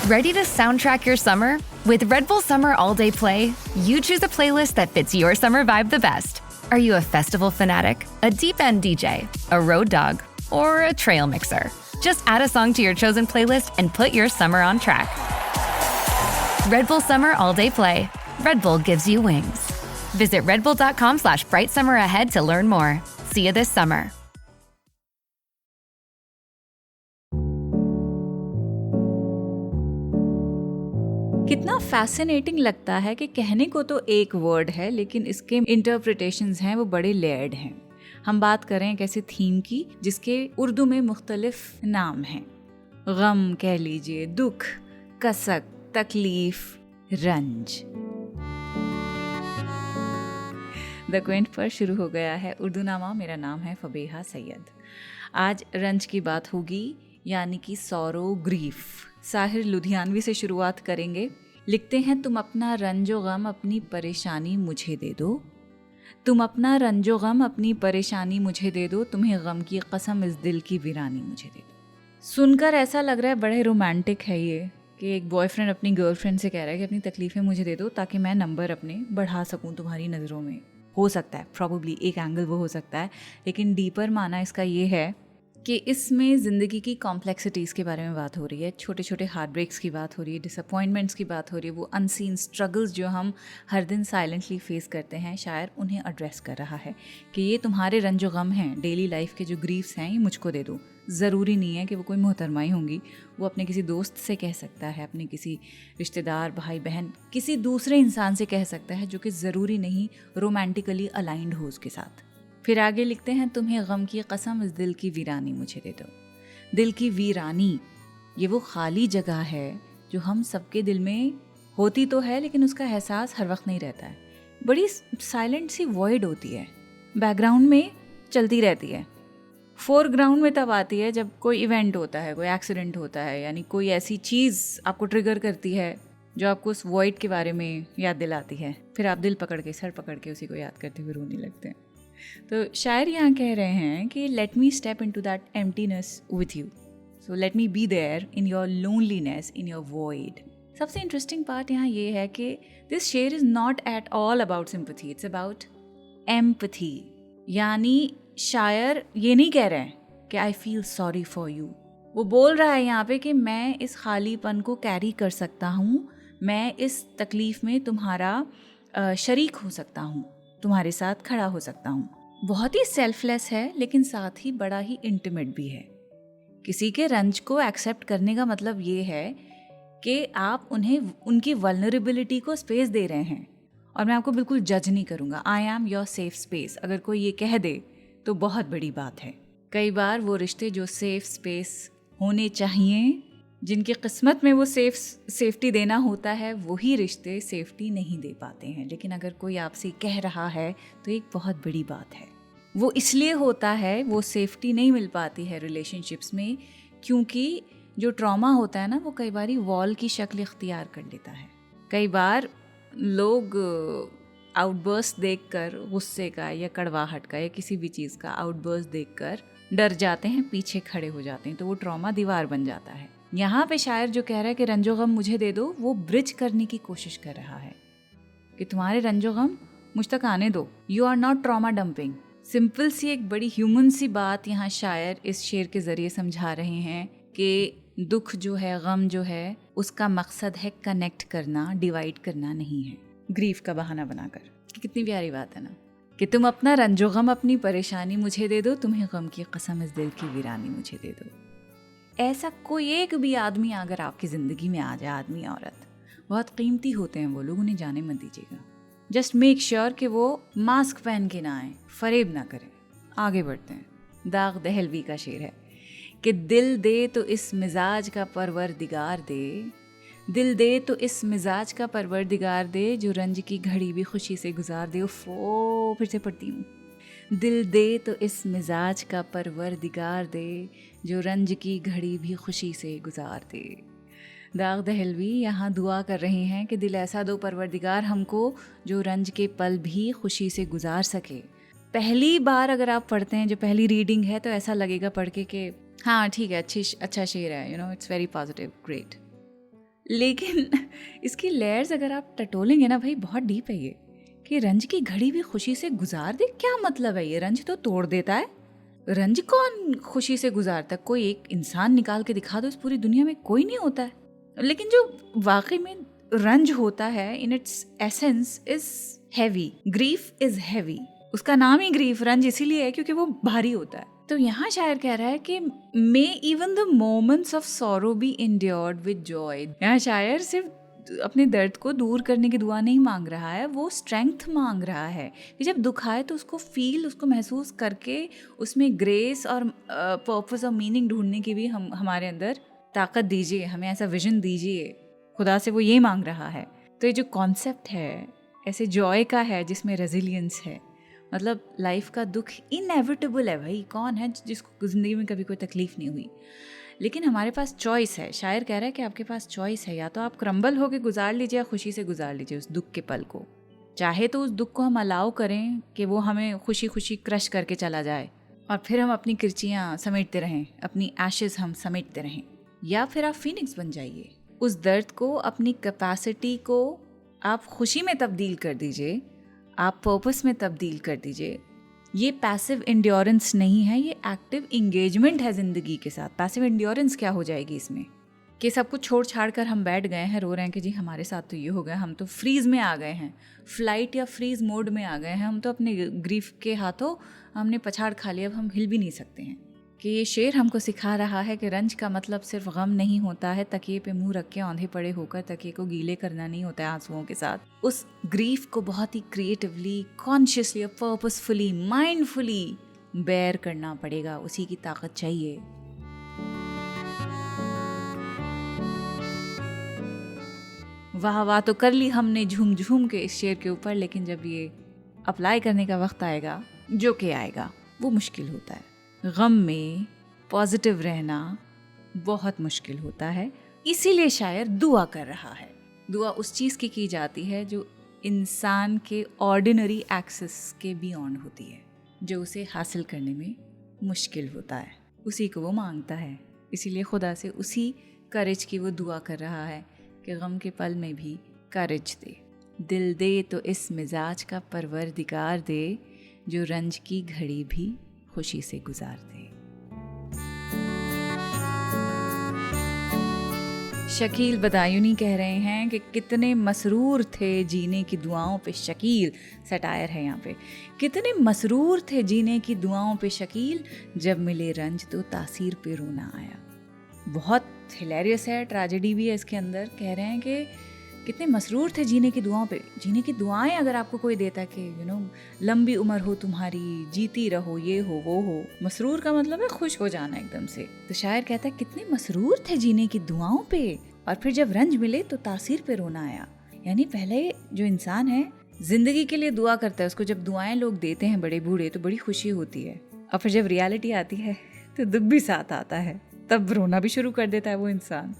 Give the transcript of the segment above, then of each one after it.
Ready to soundtrack your summer? With Red Bull Summer All Day Play, you choose a playlist that fits your summer vibe the best. Are you a festival fanatic, a deep end DJ, a road dog, or a trail mixer? Just add a song to your chosen playlist and put your summer on track. Red Bull Summer All Day Play. Red Bull gives you wings. Visit redbull.com/brightsummer ahead to learn more. See you this summer. कितना fascinating लगता है कि कहने को तो एक word है लेकिन इसके इंटरप्रिटेशंस हैं वो बड़े लेयर्ड हैं। हम बात करें एक ऐसे थीम की जिसके उर्दू में मुख्तलिफ नाम हैं। गम कह लीजिए, दुख, कसक, तकलीफ, रंज। द क्विंट पर शुरू हो गया है उर्दू नामा। मेरा नाम है फबीहा सैयद। आज रंज की बात होगी, यानी कि सौरो ग्रीफ। साहिर लुधियानवी से शुरुआत करेंगे। लिखते हैं, तुम अपना रंजो गम अपनी परेशानी मुझे दे दो, तुम अपना रंजो गम अपनी परेशानी मुझे दे दो, तुम्हें गम की कसम इस दिल की वीरानी मुझे दे दो। सुनकर ऐसा लग रहा है बड़े रोमांटिक है ये कि एक बॉयफ्रेंड अपनी गर्लफ्रेंड से कह रहा है कि अपनी तकलीफ़ें मुझे दे दो ताकि मैं नंबर अपने बढ़ा सकूं तुम्हारी नज़रों में। हो सकता है, प्रॉबली एक एंगल वो हो सकता है, लेकिन डीपर माना इसका ये है कि इसमें ज़िंदगी की कॉम्प्लेक्सिटीज़ के बारे में बात हो रही है, छोटे छोटे हार्ट ब्रेक्स की बात हो रही है, डिसअपॉइंटमेंट्स की बात हो रही है, वो अनसीन स्ट्रगल्स जो हम हर दिन साइलेंटली फेस करते हैं। शायर उन्हें एड्रेस कर रहा है कि ये तुम्हारे रंजो गम हैं, डेली लाइफ के जो ग्रीफ्स हैं, ये मुझको दे दो। ज़रूरी नहीं है कि वो कोई मोहतरमाई होंगी, वो अपने किसी दोस्त से कह सकता है, अपने किसी रिश्तेदार, भाई बहन, किसी दूसरे इंसान से कह सकता है जो कि ज़रूरी नहीं रोमांटिकली अलाइंड हो उसके साथ। फिर आगे लिखते हैं, तुम्हें गम की कसम इस दिल की वीरानी मुझे दे दो। दिल की वीरानी, ये वो खाली जगह है जो हम सबके दिल में होती तो है लेकिन उसका एहसास हर वक्त नहीं रहता है। बड़ी साइलेंट सी वॉइड होती है, बैकग्राउंड में चलती रहती है, फोरग्राउंड में तब आती है जब कोई इवेंट होता है, कोई एक्सीडेंट होता है, यानी कोई ऐसी चीज़ आपको ट्रिगर करती है जो आपको उस वॉइड के बारे में याद दिलाती है। फिर आप दिल पकड़ के, सर पकड़ के उसी को याद करते हुए रोने लगते हैं। तो शायर यहाँ कह रहे हैं कि let me step into that emptiness with you, so let me be there in your loneliness, in your void. सबसे इंटरेस्टिंग पार्ट यहाँ ये है कि दिस शेयर is not at all about sympathy, it's about empathy. यानी शायर ये नहीं कह रहे हैं कि I feel sorry for you, वो बोल रहा है यहाँ पे कि मैं इस खालीपन को कैरी कर सकता हूँ, मैं इस तकलीफ़ में तुम्हारा शरीक हो सकता हूँ, तुम्हारे साथ खड़ा हो सकता हूँ। बहुत ही सेल्फलेस है लेकिन साथ ही बड़ा ही इंटीमेट भी है। किसी के रंज को एक्सेप्ट करने का मतलब ये है कि आप उन्हें उनकी वल्नरेबिलिटी को स्पेस दे रहे हैं। और मैं आपको बिल्कुल जज नहीं करूँगा, I am your safe space. अगर कोई ये कह दे तो बहुत बड़ी बात है। कई बार वो रिश्ते जो सेफ स्पेस होने चाहिए, जिनकी किस्मत में वो सेफ्टी देना होता है, वही रिश्ते सेफ्टी नहीं दे पाते हैं। लेकिन अगर कोई आपसे कह रहा है तो एक बहुत बड़ी बात है। वो इसलिए होता है, वो सेफ्टी नहीं मिल पाती है रिलेशनशिप्स में, क्योंकि जो ट्रॉमा होता है ना, वो कई बार वॉल की शक्ल इख्तियार कर लेता है। कई बार लोग आउटबर्स्ट देखकर, गुस्से का या कड़वाहट का या किसी भी चीज़ का आउटबर्स्ट देखकर डर जाते हैं, पीछे खड़े हो जाते हैं, तो वो ट्रॉमा दीवार बन जाता है। यहाँ पे शायर जो कह रहा है कि रंजो गम मुझे दे दो, वो ब्रिज करने की कोशिश कर रहा है कि तुम्हारे रंजो गम मुझ तक आने दो। You are not trauma dumping. Simple सी एक बड़ी ह्यूमन सी बात यहाँ शायर इस शेर के ज़रिए समझा रहे हैं कि दुख जो है, गम जो है, उसका मकसद है कनेक्ट करना, डिवाइड करना नहीं है, ग्रीफ का बहाना बनाकर। कितनी प्यारी बात है ना, कि तुम अपना रंजो गम अपनी परेशानी मुझे दे दो, तुम्हें गम की कसम इस दिल की वीरानी मुझे दे दो। ऐसा कोई एक भी आदमी अगर आपकी ज़िंदगी में आ जाए, आदमी औरत, बहुत कीमती होते हैं वो लोग, उन्हें जाने मत दीजिएगा। जस्ट मेक श्योर कि वो मास्क पहन के ना आए, फरेब ना करें। आगे बढ़ते हैं। दाग दहलवी का शेर है कि दिल दे तो इस मिजाज का परवरदिगार दे, दिल दे तो इस मिजाज का परवरदिगार दे, जो रंज की घड़ी भी खुशी से गुजार दे। उफ़ो, फिर से पढ़ती हूँ। दिल दे तो इस मिजाज का परवरदिगार दे, जो रंज की घड़ी भी खुशी से गुजार दे। दाग दहलवी यहाँ दुआ कर रहे हैं कि दिल ऐसा दो परवरदिगार हमको, जो रंज के पल भी खुशी से गुजार सके। पहली बार अगर आप पढ़ते हैं, जो पहली रीडिंग है, तो ऐसा लगेगा पढ़ के कि हाँ ठीक है, अच्छा शेर है, you know, it's very positive, great. लेकिन इसकी लेयर्स अगर आप टटोलेंगे ना भाई, बहुत डीप है ये। कि रंज की घड़ी भी खुशी से गुजार दे, क्या मतलब है ये? रंज तो तोड़ देता है। रंज कौन खुशी से गुजारता है? कोई एक इंसान निकाल के दिखा दो, इस पूरी दुनिया में कोई नहीं होता है। लेकिन जो वाकई में रंज होता है in its essence is heavy. Grief is heavy. उसका नाम ही ग्रीफ रंज इसीलिए है क्योंकि वो भारी होता है। तो यहाँ शायर कह रहा है कि may even the moments of sorrow be endured with joy. यहाँ शायर सिर्फ अपने दर्द को दूर करने की दुआ नहीं मांग रहा है, वो स्ट्रेंथ मांग रहा है कि जब दुख आए तो उसको फील, उसको महसूस करके उसमें ग्रेस और पर्पस और मीनिंग ढूंढने की भी हमारे अंदर ताकत दीजिए, हमें ऐसा विजन दीजिए। खुदा से वो ये मांग रहा है। तो ये जो कॉन्सेप्ट है ऐसे जॉय का है जिसमें रेजिलियंस है। मतलब लाइफ का दुख इनएविटेबल है भाई, कौन है जिसको ज़िंदगी में कभी कोई तकलीफ नहीं हुई। लेकिन हमारे पास चॉइस है। शायर कह रहा है कि आपके पास चॉइस है, या तो आप क्रम्बल होके गुजार लीजिए या खुशी से गुजार लीजिए उस दुख के पल को। चाहे तो उस दुख को हम अलाउ करें कि वो हमें खुशी खुशी क्रश करके चला जाए और फिर हम अपनी किरचियाँ समेटते रहें, अपनी एशेज़ हम समेटते रहें, या फिर आप फीनिक्स बन जाइए। उस दर्द को, अपनी कैपेसिटी को आप खुशी में तब्दील कर दीजिए, आप पर्पस में तब्दील कर दीजिए। ये पैसिव एंड्योरेंस नहीं है, ये एक्टिव इंगेजमेंट है ज़िंदगी के साथ। पैसिव एंड्योरेंस क्या हो जाएगी इसमें कि सब कुछ छोड़ छाड़ कर हम बैठ गए हैं, रो रहे हैं कि जी हमारे साथ तो ये हो गया, हम तो फ्रीज़ में आ गए हैं, फ्लाइट या फ्रीज़ मोड में आ गए हैं, हम तो अपने ग्रीफ के हाथों हमने पछाड़ खा लिया, अब हम हिल भी नहीं सकते हैं। कि ये शेर हमको सिखा रहा है कि रंज का मतलब सिर्फ गम नहीं होता है, तकिए पे मुंह रख के औंधे पड़े होकर तकिए को गीले करना नहीं होता है आंसुओं के साथ। उस ग्रीफ को बहुत ही creatively, consciously, purposefully, mindfully bear करना पड़ेगा, उसी की ताकत चाहिए। वाह वाह तो कर ली हमने झूम झूम के इस शेर के ऊपर, लेकिन जब ये अप्लाई करने का वक्त आएगा, जो कि आएगा, वो मुश्किल होता है। गम में पॉजिटिव रहना बहुत मुश्किल होता है, इसीलिए शायर दुआ कर रहा है। दुआ उस चीज़ की जाती है जो इंसान के ऑर्डिनरी एक्सेस के बियॉन्ड होती है, जो उसे हासिल करने में मुश्किल होता है, उसी को वो मांगता है। इसीलिए खुदा से उसी करेज की वो दुआ कर रहा है कि गम के पल में भी करेज दे, दिल दे तो इस मिजाज का परवरदिगार दे, जो रंज की घड़ी भी खुशी से गुजार दे। शकील बदायूनी कह रहे हैं कि कितने मसरूर थे जीने की दुआओं पे शकील, सटायर है यहाँ पे, कितने मसरूर थे जीने की दुआओं पे शकील, जब मिले रंज तो तासीर पे रोना आया। बहुत हिलेरियस है, ट्रेजेडी भी है इसके अंदर। कह रहे हैं कि कितने मसरूर थे जीने की दुआओं पे। जीने की दुआएं अगर आपको कोई देता कि लंबी उम्र हो तुम्हारी, जीती रहो, ये हो वो हो, मसरूर का मतलब है खुश हो जाना एकदम से। तो शायर कहता है कितने मसरूर थे जीने की दुआओं पे, और फिर जब रंज मिले तो तासीर पे रोना आया। यानी पहले जो इंसान है जिंदगी के लिए दुआ करता है, उसको जब दुआएं लोग देते हैं बड़े बूढ़े तो बड़ी खुशी होती है, और फिर जब रियलिटी आती है तो दुख भी साथ आता है, तब रोना भी शुरू कर देता है वो इंसान।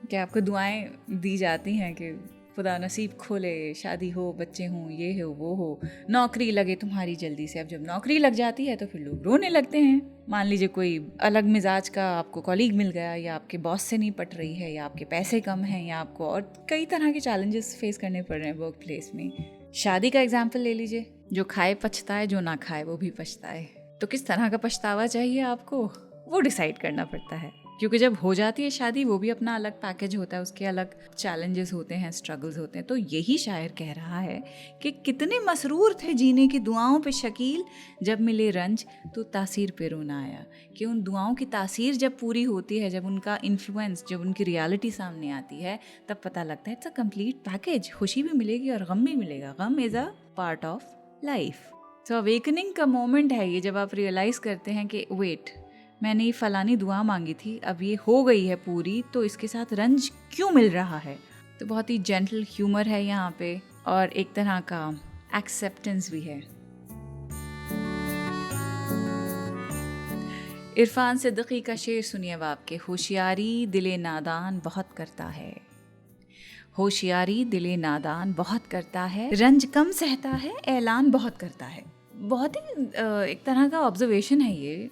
क्या आपको दुआएं दी जाती हैं कि खुदा नसीब खोले, शादी हो, बच्चे हों, ये हो वो हो, नौकरी लगे तुम्हारी जल्दी से। अब जब नौकरी लग जाती है तो फिर लोग रोने लगते हैं। मान लीजिए कोई अलग मिजाज का आपको कॉलीग मिल गया, या आपके बॉस से नहीं पट रही है, या आपके पैसे कम हैं, या आपको और कई तरह के चैलेंजेस फेस करने पड़ रहे हैं वर्क प्लेस में। शादी का एग्जाम्पल ले लीजिए, जो खाए पछताए, जो ना खाए वो भी पछताए। तो किस तरह का पछतावा चाहिए आपको, वो डिसाइड करना पड़ता है, क्योंकि जब हो जाती है शादी वो भी अपना अलग पैकेज होता है, उसके अलग चैलेंजेस होते हैं, स्ट्रगल्स होते हैं। तो यही शायर कह रहा है कि कितने मसरूर थे जीने की दुआओं पे शकील, जब मिले रंज तो तासीर पे रोना आया। कि उन दुआओं की तासीर जब पूरी होती है, जब उनका इन्फ्लुएंस, जब उनकी रियलिटी सामने आती है, तब पता लगता है इट्स अ कंप्लीट पैकेज। खुशी भी मिलेगी और गम भी मिलेगा। गम is a part of life. So awakening का मोमेंट है ये, जब आप रियलाइज़ करते हैं कि वेट, मैंने ये फलानी दुआ मांगी थी, अब ये हो गई है पूरी, तो इसके साथ रंज क्यों मिल रहा है। तो बहुत ही जेंटल ह्यूमर है यहाँ पे, और एक तरह का एक्सेप्टेंस भी है। इरफान सिद्दीकी का शेर सुनिए अब आपके। होशियारी दिले नादान बहुत करता है, होशियारी दिले नादान बहुत करता है, रंज कम सहता है, ऐलान बहुत करता है। बहुत ही एक तरह का ऑब्जर्वेशन है ये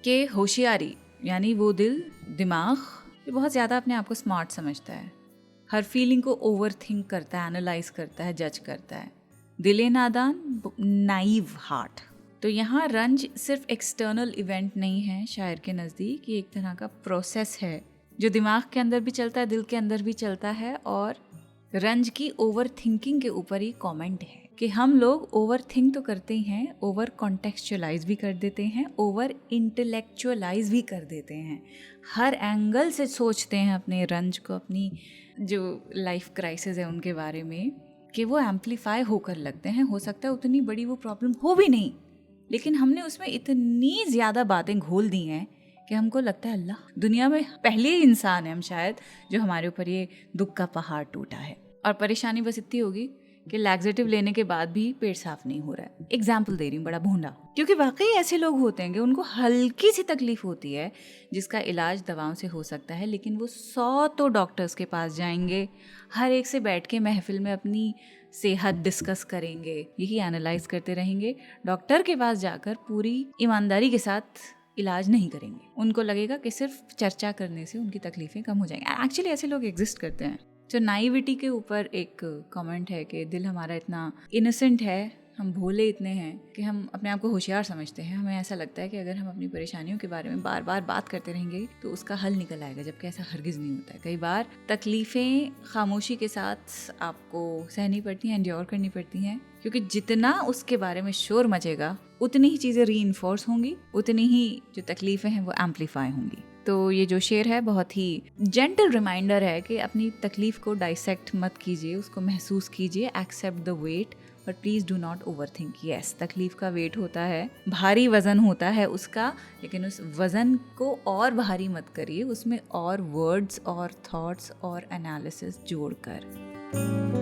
कि होशियारी यानी वो दिल, दिमाग ये बहुत ज़्यादा अपने आप को स्मार्ट समझता है, हर फीलिंग को ओवर थिंक करता है, एनालाइज करता है, जज करता है। दिले नादान, नाइव हार्ट। तो यहाँ रंज सिर्फ एक्सटर्नल इवेंट नहीं है, शायर के नज़दीक ये एक तरह का प्रोसेस है जो दिमाग के अंदर भी चलता है, दिल के अंदर भी चलता है। और रंज की ओवर थिंकिंग के ऊपर ही कमेंट है कि हम लोग ओवर थिंक तो करते ही हैं, ओवर कॉन्टेक्चुअलाइज भी कर देते हैं, ओवर इंटेलेक्चुअलाइज भी कर देते हैं, हर एंगल से सोचते हैं अपने रंज को, अपनी जो लाइफ क्राइसिस है उनके बारे में, कि वो एम्पलीफाई होकर लगते हैं। हो सकता है उतनी बड़ी वो प्रॉब्लम हो भी नहीं, लेकिन हमने उसमें इतनी ज़्यादा बातें घोल दी हैं कि हमको लगता है अल्लाह, दुनिया में पहले ही इंसान है हम शायद जो हमारे ऊपर ये दुख का पहाड़ टूटा है। और परेशानी बस इतनी होगी कि लैक्सेटिव लेने के बाद भी पेट साफ नहीं हो रहा है। एग्जाम्पल दे रही हूँ बड़ा भोंडा, क्योंकि वाकई ऐसे लोग होते हैं कि उनको हल्की सी तकलीफ होती है जिसका इलाज दवाओं से हो सकता है, लेकिन वो 100 तो डॉक्टर्स के पास जाएंगे, हर एक से बैठ के महफिल में अपनी सेहत डिस्कस करेंगे, यही एनालाइज करते रहेंगे। डॉक्टर के पास जाकर पूरी ईमानदारी के साथ इलाज नहीं करेंगे। उनको लगेगा कि सिर्फ चर्चा करने से उनकी तकलीफें कम हो जाएंगी। एक्चुअली ऐसे लोग एग्जिस्ट करते हैं। तो नाइविटी के ऊपर एक कमेंट है कि दिल हमारा इतना इनोसेंट है, हम भोले इतने हैं कि हम अपने आप को होशियार समझते हैं। हमें ऐसा लगता है कि अगर हम अपनी परेशानियों के बारे में बार बार बात करते रहेंगे तो उसका हल निकल आएगा, जबकि ऐसा हरगिज़ नहीं होता है। कई बार तकलीफ़ें खामोशी के साथ आपको सहनी पड़ती हैं, एंड्योर करनी पड़ती हैं, क्योंकि जितना उसके बारे में शोर मचेगा उतनी ही चीज़ें रीइंफोर्स होंगी, उतनी ही जो तकलीफ़ें हैं वो एम्पलीफाई होंगी। तो ये जो शेर है बहुत ही जेंटल रिमाइंडर है कि अपनी तकलीफ़ को डाइसेक्ट मत कीजिए, उसको महसूस कीजिए, accept the weight, but please do not overthink. Yes, तकलीफ़ का वेट होता है, भारी वज़न होता है उसका, लेकिन उस वज़न को और भारी मत करिए, उसमें और वर्ड्स और थॉट्स और एनालिसिस जोड़कर।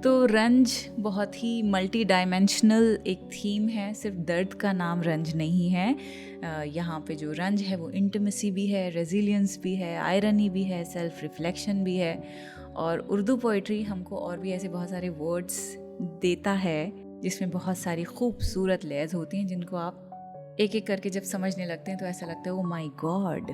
तो रंज बहुत ही मल्टी डायमेंशनल एक थीम है, सिर्फ दर्द का नाम रंज नहीं है। यहाँ पे जो रंज है वो इंटिमेसी भी है, रेजिलियंस भी है, आयरनी भी है, सेल्फ रिफ्लेक्शन भी है। और उर्दू पोइट्री हमको और भी ऐसे बहुत सारे वर्ड्स देता है जिसमें बहुत सारी खूबसूरत लेयर्स होती हैं, जिनको आप एक एक करके जब समझने लगते हैं तो ऐसा लगता है ओ माय गॉड,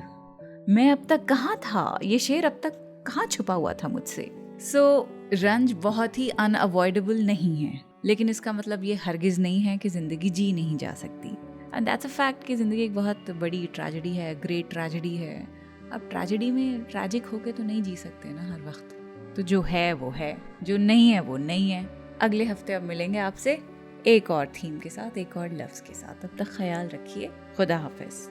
मैं अब तक कहाँ था, ये शेर अब तक कहाँ छुपा हुआ था मुझसे। सो रंज बहुत ही अनअवॉइडेबल नहीं है, लेकिन इसका मतलब ये हरगिज़ नहीं है कि ज़िंदगी जी नहीं जा सकती। एंड दैट्स अ फैक्ट कि ज़िंदगी एक बहुत बड़ी ट्रेजेडी है, ग्रेट ट्रेजेडी है। अब ट्रेजेडी में ट्रैजिक होके तो नहीं जी सकते ना हर वक्त, तो जो है वो है, जो नहीं है वो नहीं है। अगले हफ्ते अब मिलेंगे आपसे एक और थीम के साथ, एक और लफ्ज़ के साथ। तब तक ख्याल रखिए, खुदा हाफिज़।